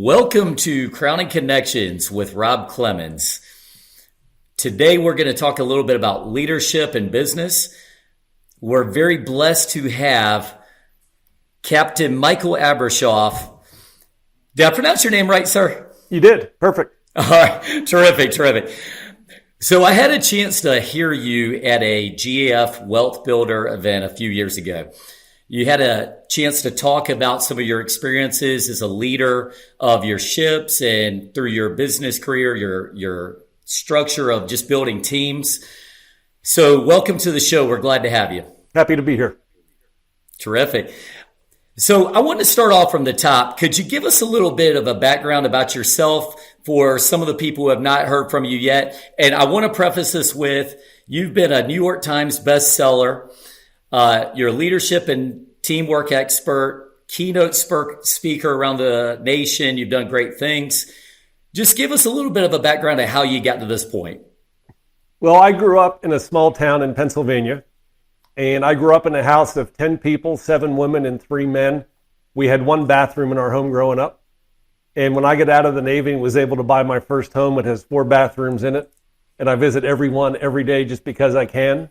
Welcome to Crowning Connections with Rob Clemons. Today we're going to talk a little bit about leadership and business. We're very blessed to have Captain Michael Abrashoff. Did I pronounce your name right, sir? You did. Perfect. All right. Terrific. So I had a chance to hear you at a GAF Wealth Builder event a few years ago. You had a chance to talk about some of your experiences as a leader of your ships and through your business career, your structure of just building teams. So welcome to the show. We're glad to have you. Happy to be here. Terrific. So I want to start off from the top. Could you give us a little bit of a background about yourself for some of the people who have not heard from you yet? And I want to preface this with, you've been a New York Times bestseller. You're a leadership and teamwork expert, keynote speaker around the nation. You've done great things. Just give us a little bit of a background of how you got to this point. Well, I grew up in a small town in Pennsylvania, and I grew up in a house of 10 people, 7 women and 3 men. We had 1 bathroom in our home growing up. And when I got out of the Navy and was able to buy my first home, it has 4 bathrooms in it. And I visit every one every day just because I can.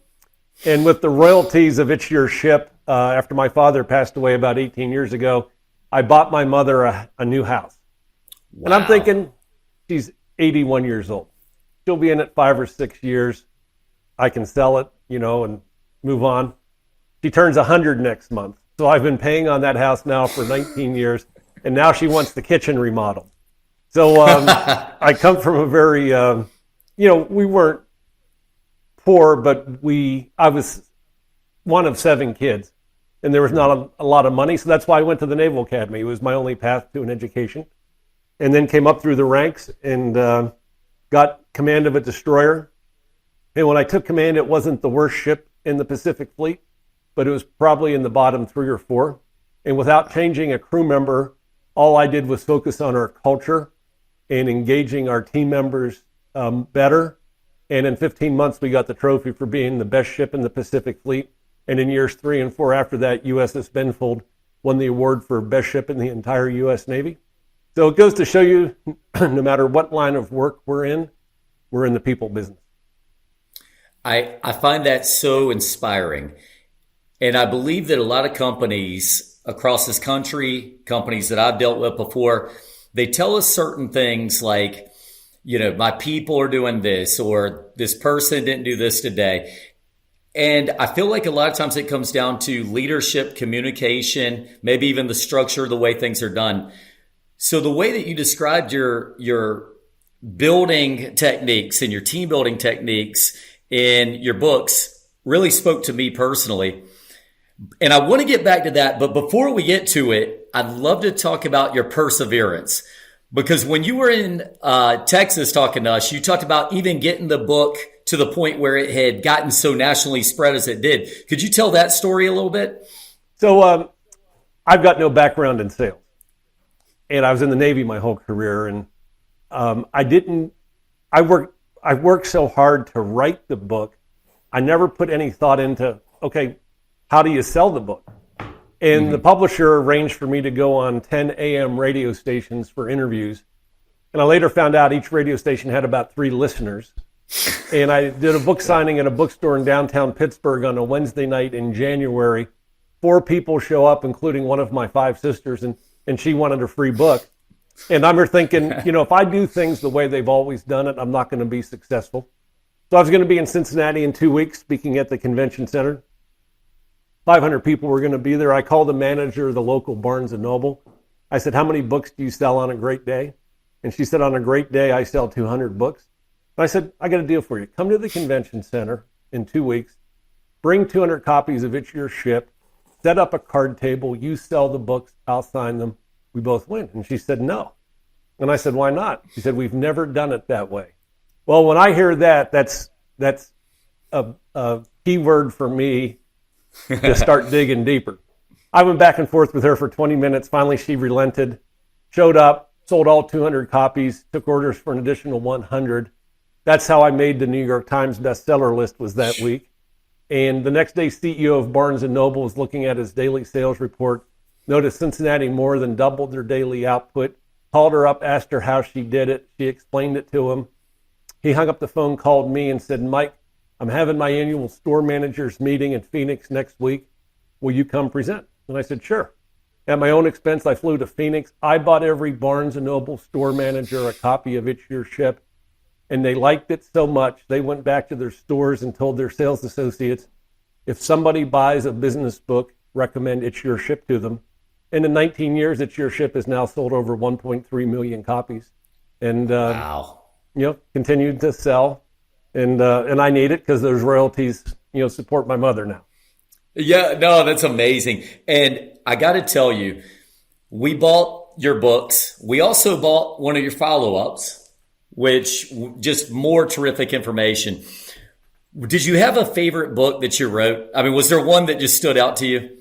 And with the royalties of It's Your Ship, after my father passed away about 18 years ago, I bought my mother a new house. Wow. And I'm thinking, she's 81 years old. She'll be in it 5 or 6 years. I can sell it, and move on. She turns 100 next month. So I've been paying on that house now for 19 years. And now she wants the kitchen remodeled. So I come from a very, we weren't poor, but I was one of 7 kids, and there was not a lot of money, so that's why I went to the Naval Academy. It was my only path to an education, and then came up through the ranks and got command of a destroyer. And when I took command, it wasn't the worst ship in the Pacific Fleet, but it was probably in the bottom 3 or 4. And without changing a crew member, all I did was focus on our culture and engaging our team members better. And in 15 months, we got the trophy for being the best ship in the Pacific Fleet. And in years 3 and 4 after that, USS Benfold won the award for best ship in the entire U.S. Navy. So it goes to show you, no matter what line of work we're in the people business. I find that so inspiring. And I believe that a lot of companies across this country, companies that I've dealt with before, they tell us certain things like, my people are doing this, or this person didn't do this today. And I feel like a lot of times it comes down to leadership, communication, maybe even the structure, the way things are done. So the way that you described your building techniques and your team building techniques in your books really spoke to me personally. And I want to get back to that. But before we get to it, I'd love to talk about your perseverance. Because when you were in Texas talking to us, you talked about even getting the book to the point where it had gotten so nationally spread as it did. Could you tell that story a little bit? So I've got no background in sales. And I was in the Navy my whole career. And I worked so hard to write the book. I never put any thought into, okay, how do you sell the book? And the publisher arranged for me to go on 10 AM radio stations for interviews. And I later found out each radio station had about 3 listeners. And I did a book signing at a bookstore in downtown Pittsburgh on a Wednesday night in January. 4 people show up, including one of my 5 sisters, and she wanted a free book. And I'm thinking, if I do things the way they've always done it, I'm not going to be successful. So I was going to be in Cincinnati in 2 weeks, speaking at the convention center. 500 people were going to be there. I called the manager of the local Barnes & Noble. I said, how many books do you sell on a great day? And she said, on a great day, I sell 200 books. And I said, I got a deal for you. Come to the convention center in 2 weeks, bring 200 copies of It's Your Ship, set up a card table, you sell the books, I'll sign them, we both win. And she said, no. And I said, why not? She said, we've never done it that way. Well, when I hear that, that's a key word for me to start digging deeper. I went back and forth with her for 20 minutes. Finally, she relented, showed up, sold all 200 copies, took orders for an additional 100. That's how I made the New York Times bestseller list, was that week. And the next day, CEO of Barnes & Noble was looking at his daily sales report, noticed Cincinnati more than doubled their daily output. called her up, asked her how she did it. She explained it to him. He hung up the phone, called me, and said, Mike, I'm having my annual store managers meeting in Phoenix next week. Will you come present? And I said, sure. At my own expense, I flew to Phoenix. I bought every Barnes & Noble store manager a copy of It's Your Ship, and they liked it so much, they went back to their stores and told their sales associates, if somebody buys a business book, recommend It's Your Ship to them. And in 19 years, It's Your Ship has now sold over 1.3 million copies. And, Wow. Continued to sell. And I need it because those royalties, support my mother now. Yeah, no, that's amazing. And I got to tell you, we bought your books. We also bought one of your follow-ups, which just more terrific information. Did you have a favorite book that you wrote? I mean, was there one that just stood out to you?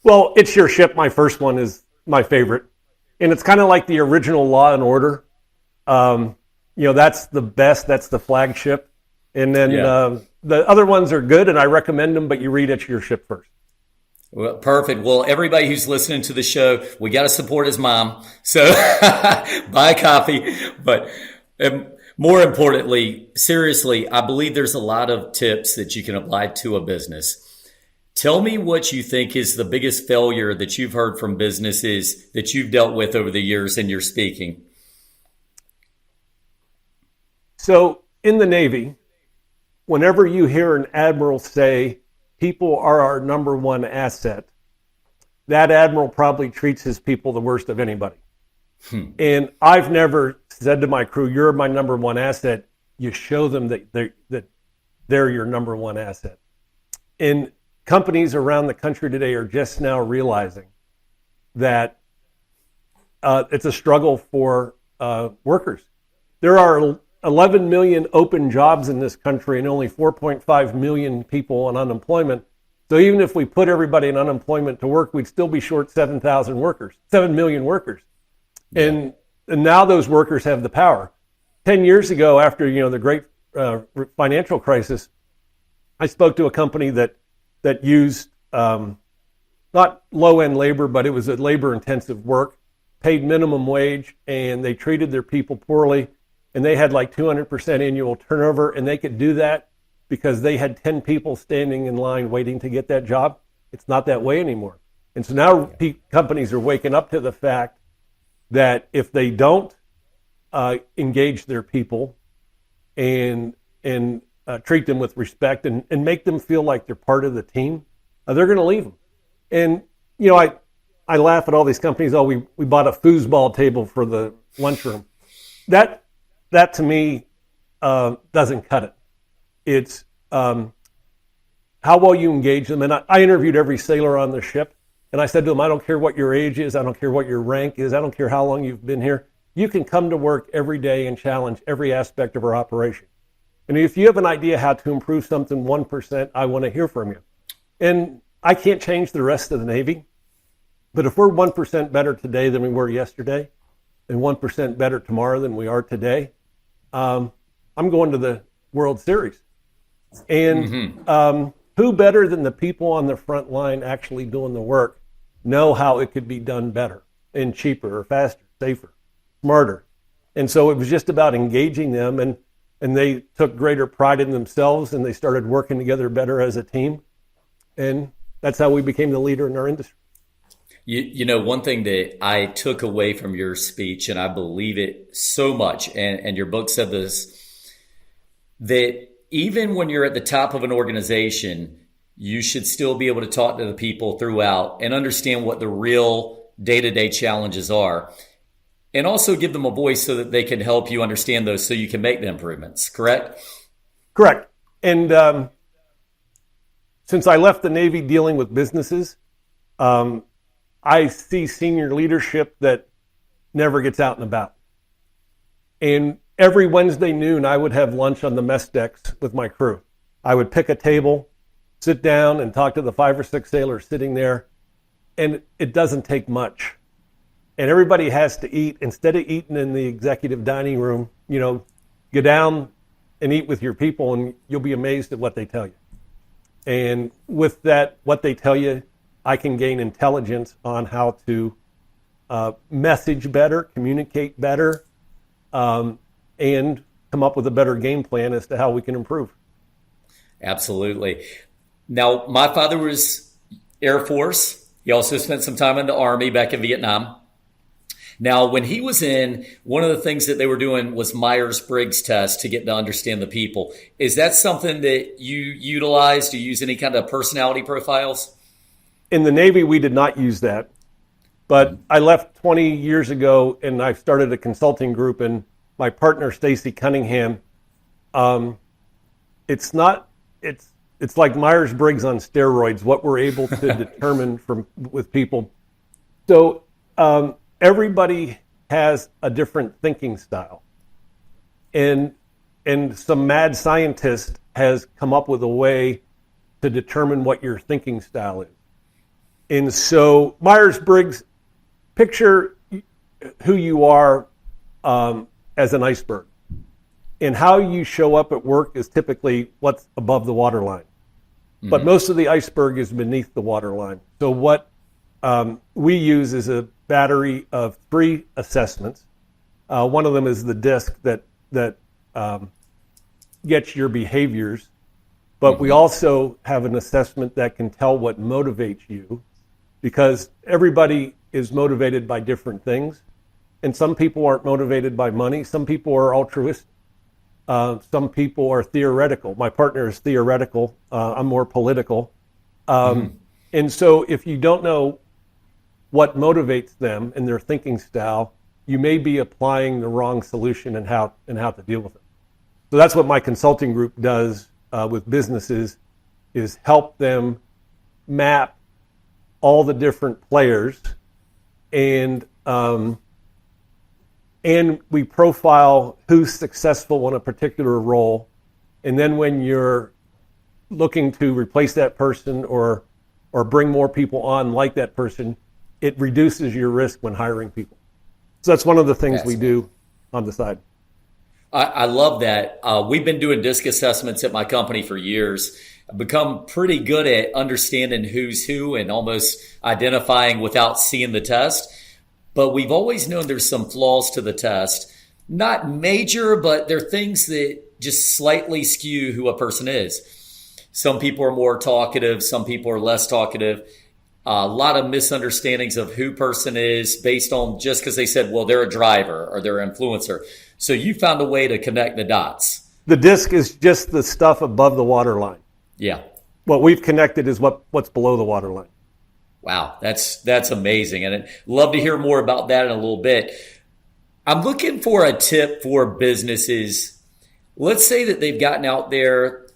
Well, It's Your Ship, my first one, is my favorite. And it's kind of like the original Law and Order. That's the best. That's the flagship. And then the other ones are good, and I recommend them, but you read It's Your Ship first. Well, perfect. Well, everybody who's listening to the show, we got to support his mom. So buy a copy. But more importantly, seriously, I believe there's a lot of tips that you can apply to a business. Tell me what you think is the biggest failure that you've heard from businesses that you've dealt with over the years in your speaking. So in the Navy, whenever you hear an admiral say, people are our number one asset, that admiral probably treats his people the worst of anybody. And I've never said to my crew, you're my number one asset. You show them that they're your number one asset. And companies around the country today are just now realizing that it's a struggle for workers. There are 11 million open jobs in this country and only 4.5 million people on unemployment. So even if we put everybody in unemployment to work, we'd still be short 7 million workers. And now those workers have the power. 10 years ago, after the great financial crisis, I spoke to a company that used not low-end labor, but it was a labor-intensive work, paid minimum wage, and they treated their people poorly. And they had like 200% annual turnover, and they could do that because they had 10 people standing in line waiting to get that job. It's not that way anymore. And so now companies are waking up to the fact that if they don't engage their people and treat them with respect and make them feel like they're part of the team, they're going to leave them. And, I laugh at all these companies. Oh, we bought a foosball table for the lunchroom. That to me doesn't cut it. It's how well you engage them. And I interviewed every sailor on the ship, and I said to them, I don't care what your age is, I don't care what your rank is, I don't care how long you've been here. You can come to work every day and challenge every aspect of our operation. And if you have an idea how to improve something 1%, I want to hear from you. And I can't change the rest of the Navy, but if we're 1% better today than we were yesterday, and 1% better tomorrow than we are today, I'm going to the World Series. And who better than the people on the front line actually doing the work know how it could be done better and cheaper or faster, safer, smarter. And so it was just about engaging them, and they took greater pride in themselves, and they started working together better as a team. And that's how we became the leader in our industry. One thing that I took away from your speech, and I believe it so much, and your book said this, that even when you're at the top of an organization, you should still be able to talk to the people throughout and understand what the real day-to-day challenges are, and also give them a voice so that they can help you understand those so you can make the improvements, correct? Correct. And since I left the Navy dealing with businesses, I see senior leadership that never gets out and about. And every Wednesday noon, I would have lunch on the mess decks with my crew. I would pick a table, sit down, and talk to the 5 or 6 sailors sitting there. And it doesn't take much. And everybody has to eat. Instead of eating in the executive dining room, go down and eat with your people, and you'll be amazed at what they tell you. And with that, what they tell you, I can gain intelligence on how to message better, communicate better, and come up with a better game plan as to how we can improve. Absolutely. Now, my father was Air Force. He also spent some time in the Army back in Vietnam. Now, when he was in, one of the things that they were doing was Myers-Briggs test to get to understand the people. Is that something that you utilize? Do you use any kind of personality profiles? In the Navy, we did not use that. But I left 20 years ago, and I started a consulting group, and my partner, Stacy Cunningham, it's like Myers-Briggs on steroids, what we're able to determine with people. So everybody has a different thinking style. And some mad scientist has come up with a way to determine what your thinking style is. And so Myers-Briggs, picture who you are as an iceberg. And how you show up at work is typically what's above the waterline. Mm-hmm. But most of the iceberg is beneath the waterline. So what we use is a battery of 3 assessments. One of them is the DISC that gets your behaviors. But we also have an assessment that can tell what motivates you, because everybody is motivated by different things. And some people aren't motivated by money. Some people are altruistic. Some people are theoretical. My partner is theoretical. I'm more political. And so if you don't know what motivates them and their thinking style, you may be applying the wrong solution and how to deal with it. So that's what my consulting group does with businesses, is help them map all the different players, and we profile who's successful in a particular role. And then when you're looking to replace that person or bring more people on like that person, it reduces your risk when hiring people. So that's one of the things we do on the side. I love that. We've been doing DISC assessments at my company for years. I've become pretty good at understanding who's who and almost identifying without seeing the test. But we've always known there's some flaws to the test. Not major, but they're things that just slightly skew who a person is. Some people are more talkative. Some people are less talkative. A lot of misunderstandings of who person is based on just because they said, well, they're a driver or they're an influencer. So you found a way to connect the dots. The DISC is just the stuff above the waterline. Yeah. What we've connected is what's below the waterline. Wow, that's amazing. And I'd love to hear more about that in a little bit. I'm looking for a tip for businesses. Let's say that they've gotten out there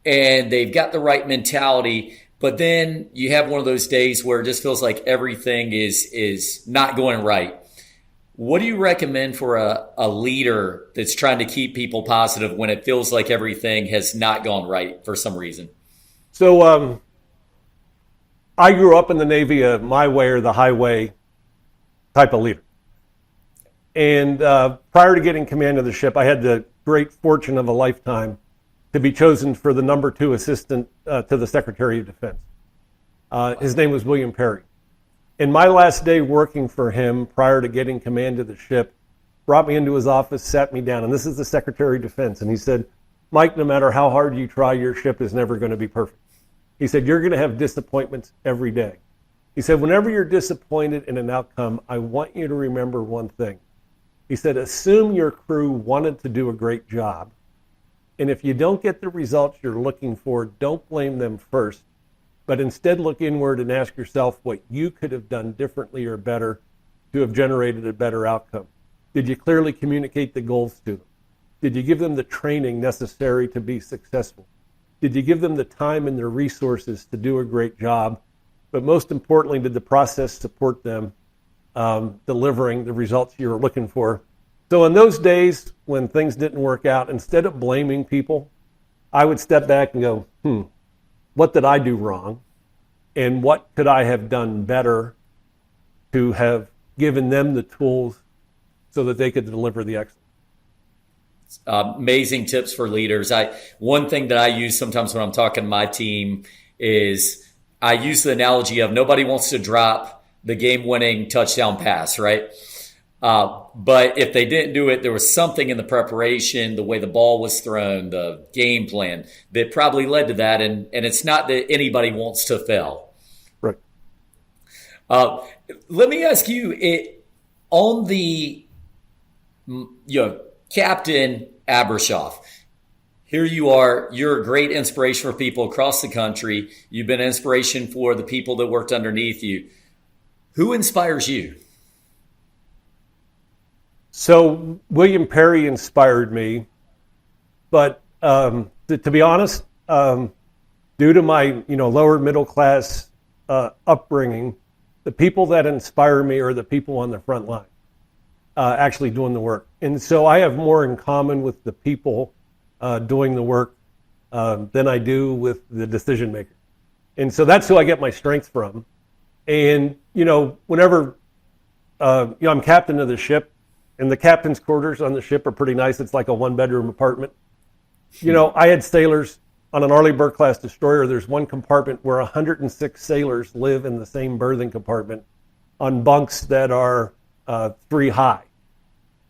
and they've got the right mentality, but then you have one of those days where it just feels like everything is not going right. What do you recommend for a leader that's trying to keep people positive when it feels like everything has not gone right for some reason? So I grew up in the Navy, my way or the highway type of leader. And prior to getting command of the ship, I had the great fortune of a lifetime to be chosen for the number 2 assistant to the Secretary of Defense. His name was William Perry. And my last day working for him prior to getting command of the ship, brought me into his office, sat me down, and this is the Secretary of Defense. And he said, Mike, no matter how hard you try, your ship is never going to be perfect. He said, you're going to have disappointments every day. He said, whenever you're disappointed in an outcome, I want you to remember one thing. He said, assume your crew wanted to do a great job. And if you don't get the results you're looking for, don't blame them first, but instead look inward and ask yourself what you could have done differently or better to have generated a better outcome. Did you clearly communicate the goals to them? Did you give them the training necessary to be successful? Did you give them the time and the resources to do a great job? But most importantly, did the process support them delivering the results you were looking for? So in those days when things didn't work out, instead of blaming people, I would step back and go, what did I do wrong? And what could I have done better to have given them the tools so that they could deliver the excellence? Amazing tips for leaders. One thing that I use sometimes when I'm talking to my team is I use the analogy of nobody wants to drop the game-winning touchdown pass, right? But if they didn't do it, there was something in the preparation, the way the ball was thrown, the game plan that probably led to that. And it's not that anybody wants to fail. Right. Let me ask you, on the Captain Abrashoff, here you are, you're a great inspiration for people across the country. You've been an inspiration for the people that worked underneath you. Who inspires you? So William Perry inspired me, but to be honest, due to my lower middle class upbringing, the people that inspire me are the people on the front line, actually doing the work. And so I have more in common with the people doing the work than I do with the decision maker. And so that's who I get my strength from. And whenever I'm captain of the ship, and the captain's quarters on the ship are pretty nice. It's like a one-bedroom apartment. I had sailors on an Arleigh Burke-class destroyer. There's one compartment where 106 sailors live in the same berthing compartment on bunks that are 3 high.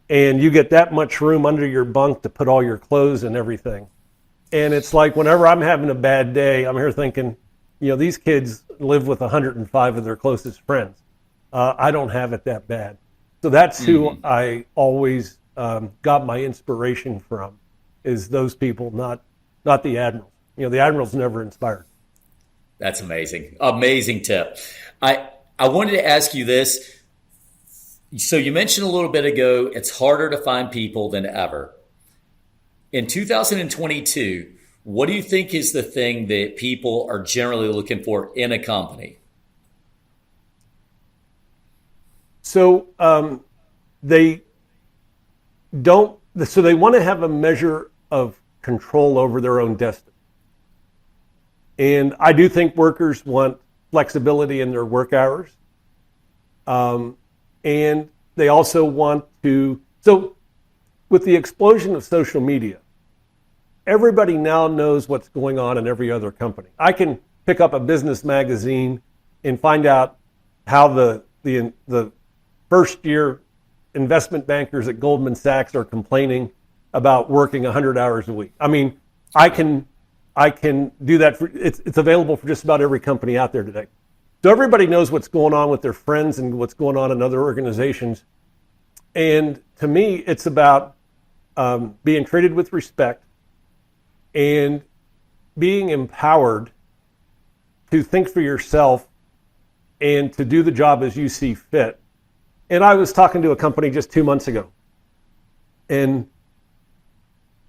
And you get that much room under your bunk to put all your clothes and everything. And it's like whenever I'm having a bad day, I'm here thinking, these kids live with 105 of their closest friends. I don't have it that bad. So that's who I always got my inspiration from, is those people, not the admirals. The admirals never inspired. That's amazing. Amazing tip. I wanted to ask you this. So you mentioned a little bit ago, it's harder to find people than ever. In 2022, what do you think is the thing that people are generally looking for in a company? So they want to have a measure of control over their own destiny. And I do think workers want flexibility in their work hours. And they also want to, so with the explosion of social media, everybody now knows what's going on in every other company. I can pick up a business magazine and find out how the first year investment bankers at Goldman Sachs are complaining about working 100 hours a week. I mean, I can do that. It's available for just about every company out there today. So everybody knows what's going on with their friends and what's going on in other organizations. And to me, it's about being treated with respect and being empowered to think for yourself and to do the job as you see fit. And I was talking to a company just 2 months ago, and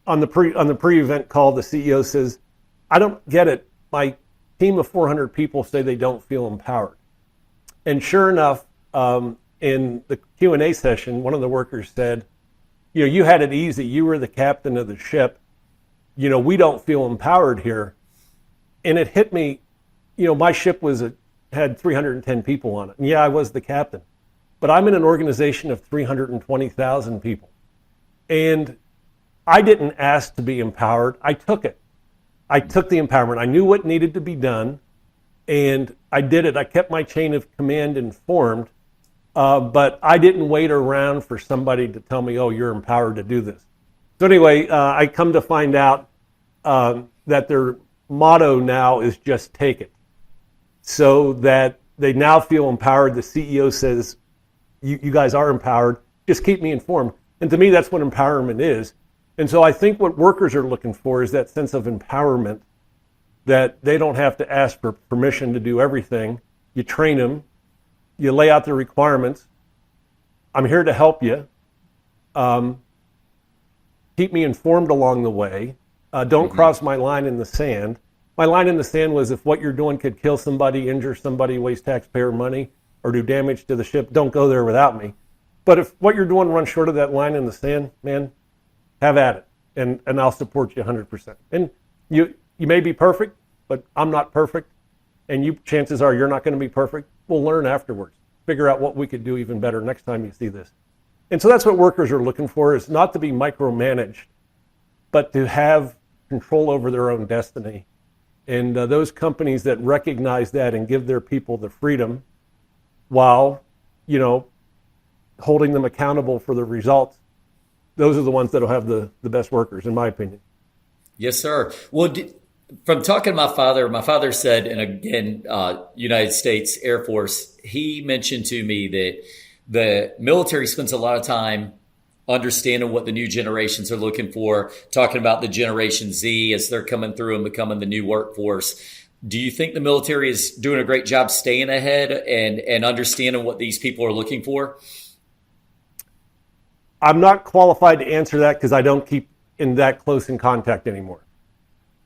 on the pre-event call, the CEO says, "I don't get it. My team of 400 people say they don't feel empowered." And sure enough, in the Q&A session, one of the workers said, "You had it easy. You were the captain of the ship. We don't feel empowered here." And it hit me. My ship had 310 people on it, and yeah, I was the captain. But I'm in an organization of 320,000 people. And I didn't ask to be empowered. I took it. I took the empowerment. I knew what needed to be done, and I did it. I kept my chain of command informed, but I didn't wait around for somebody to tell me, "Oh, you're empowered to do this." So anyway, I come to find out that their motto now is just take it. So that they now feel empowered. The CEO says, you guys are empowered, just keep me informed. And to me, that's what empowerment is. And so I think what workers are looking for is that sense of empowerment, that they don't have to ask for permission to do everything. You train them, you lay out the requirements. I'm here to help you. Keep me informed along the way. Don't cross my line in the sand. My line in the sand was, if what you're doing could kill somebody, injure somebody, waste taxpayer money, or do damage to the ship, don't go there without me. But if what you're doing runs short of that line in the sand, man, have at it, and I'll support you 100%. And you may be perfect, but I'm not perfect, and chances are you're not going to be perfect. We'll learn afterwards, figure out what we could do even better next time you see this. And so that's what workers are looking for, is not to be micromanaged, but to have control over their own destiny. And those companies that recognize that and give their people the freedom while, you know, holding them accountable for the results. Those are the ones that'll have the best workers, in my opinion. Yes, sir. Well, from talking to my father said, and again, United States Air Force, he mentioned to me that the military spends a lot of time understanding what the new generations are looking for, talking about the Generation Z as they're coming through and becoming the new workforce. Do you think the military is doing a great job staying ahead and understanding what these people are looking for? I'm not qualified to answer that because I don't keep in that close in contact anymore.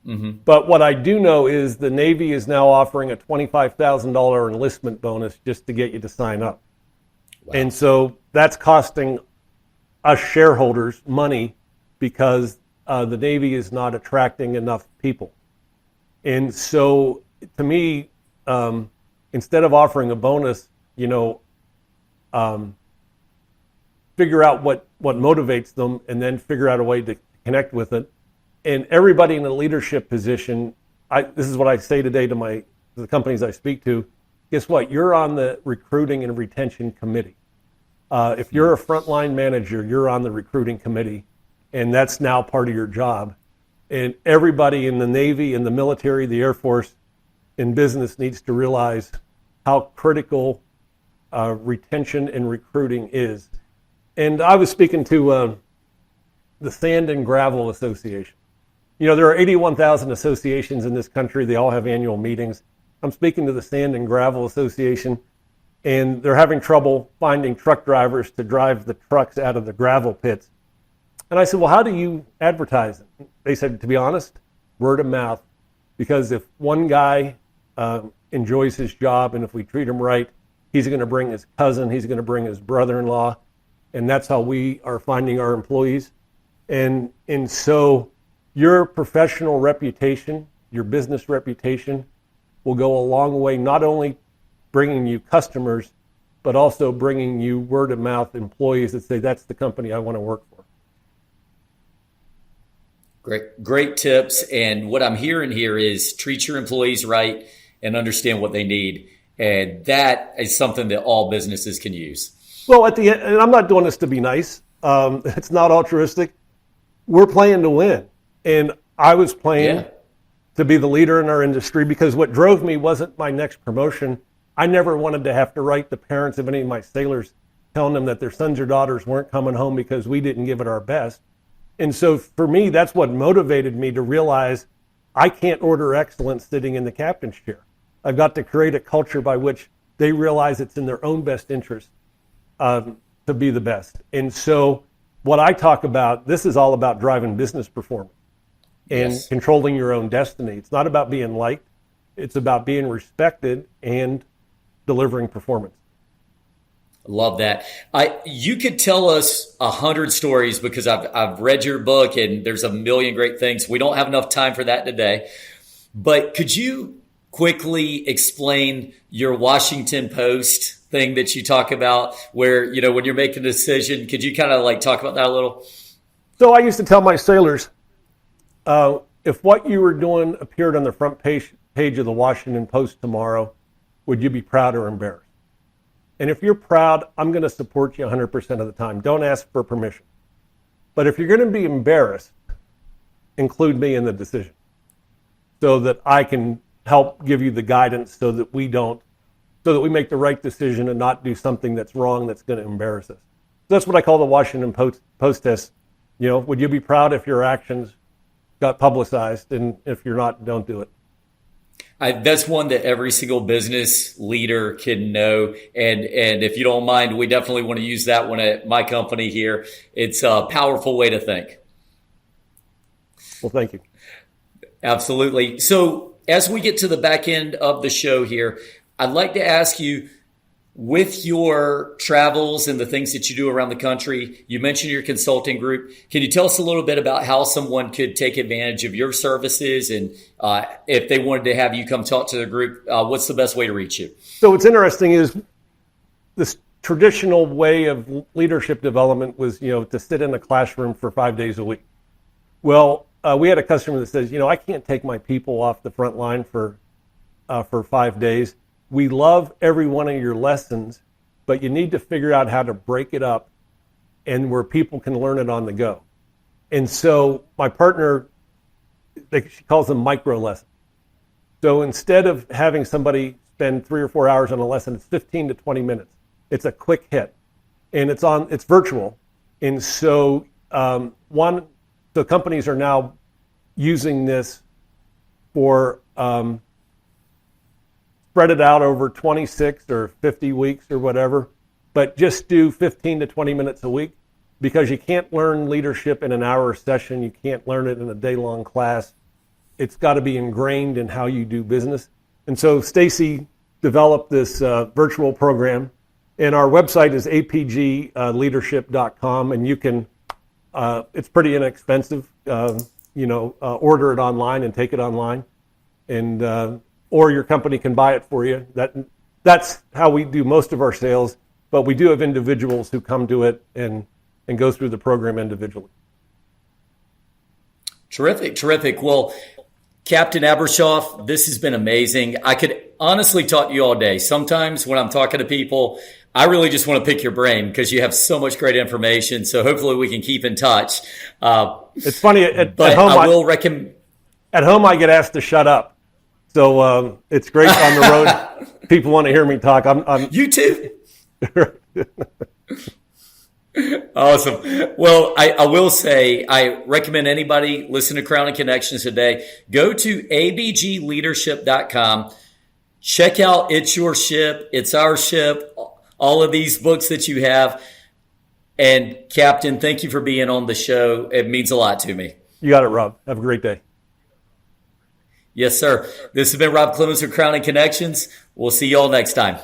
Mm-hmm. But what I do know is the Navy is now offering a $25,000 enlistment bonus just to get you to sign up. Wow. And so that's costing us shareholders money because the Navy is not attracting enough people. And so to me, instead of offering a bonus, figure out what motivates them and then figure out a way to connect with it. And everybody in a leadership position, this is what I say today to the companies I speak to, guess what? You're on the recruiting and retention committee. If you're a frontline manager, you're on the recruiting committee, and that's now part of your job. And everybody in the Navy, in the military, the Air Force, in business needs to realize how critical retention and recruiting is. And I was speaking to the Sand and Gravel Association. There are 81,000 associations in this country. They all have annual meetings. I'm speaking to the Sand and Gravel Association, and they're having trouble finding truck drivers to drive the trucks out of the gravel pits. And I said, well, how do you advertise it? They said, to be honest, word of mouth. Because if one guy enjoys his job and if we treat him right, he's going to bring his cousin, he's going to bring his brother-in-law. And that's how we are finding our employees. And so your professional reputation, your business reputation will go a long way, not only bringing you customers, but also bringing you word-of-mouth employees that say, that's the company I want to work for. Great tips. And what I'm hearing here is treat your employees right and understand what they need. And that is something that all businesses can use. Well, at the end, and I'm not doing this to be nice. It's not altruistic. We're playing to win. And I was playing to be the leader in our industry because what drove me wasn't my next promotion. I never wanted to have to write the parents of any of my sailors telling them that their sons or daughters weren't coming home because we didn't give it our best. And so for me, that's what motivated me to realize I can't order excellence sitting in the captain's chair. I've got to create a culture by which they realize it's in their own best interest to be the best. And so what I talk about, this is all about driving business performance and controlling your own destiny. It's not about being liked. It's about being respected and delivering performance. Love that. You could tell us 100 stories because I've read your book and there's a million great things. We don't have enough time for that today. But could you quickly explain your Washington Post thing that you talk about where, when you're making a decision, could you kind of talk about that a little? So I used to tell my sailors, if what you were doing appeared on the front page of the Washington Post tomorrow, would you be proud or embarrassed? And if you're proud, I'm going to support you 100% of the time. Don't ask for permission. But if you're going to be embarrassed, include me in the decision so that I can help give you the guidance so that we make the right decision and not do something that's wrong that's going to embarrass us. That's what I call the Washington Post test. Would you be proud if your actions got publicized? And if you're not, don't do it. That's one that every single business leader can know. And if you don't mind, we definitely want to use that one at my company here. It's a powerful way to think. Well, thank you. Absolutely. So as we get to the back end of the show here, I'd like to ask you, with your travels and the things that you do around the country, you mentioned your consulting group. Can you tell us a little bit about how someone could take advantage of your services? And if they wanted to have you come talk to the group, what's the best way to reach you? So what's interesting is this traditional way of leadership development was, to sit in a classroom for 5 days a week. Well, we had a customer that says, I can't take my people off the front line for 5 days. we love every one of your lessons, but you need to figure out how to break it up and where people can learn it on the go. And so my partner, she calls them micro lessons. So instead of having somebody spend 3 or 4 hours on a lesson, it's 15 to 20 minutes. It's a quick hit, and it's virtual. And so so companies are now using this for spread it out over 26 or 50 weeks or whatever, but just do 15 to 20 minutes a week, because you can't learn leadership in an hour session. You can't learn it in a day-long class. It's got to be ingrained in how you do business. And so Stacy developed this virtual program, and our website is apgleadership.com, and you can, it's pretty inexpensive, order it online and take it online, and or your company can buy it for you. That's how we do most of our sales, but we do have individuals who come to it and go through the program individually. Terrific. Well, Captain Abrashoff, this has been amazing. I could honestly talk to you all day. Sometimes when I'm talking to people, I really just want to pick your brain because you have so much great information. So hopefully we can keep in touch. It's funny, at home, I will recommend. At home, I get asked to shut up. So it's great on the road. People want to hear me talk. You too. Awesome. Well, I will say, I recommend anybody listen to Crowning Connections today. Go to abgleadership.com. Check out It's Your Ship, It's Our Ship, all of these books that you have. And Captain, thank you for being on the show. It means a lot to me. You got it, Rob. Have a great day. Yes, sir. This has been Rob Clemons of Crowning Connections. We'll see you all next time.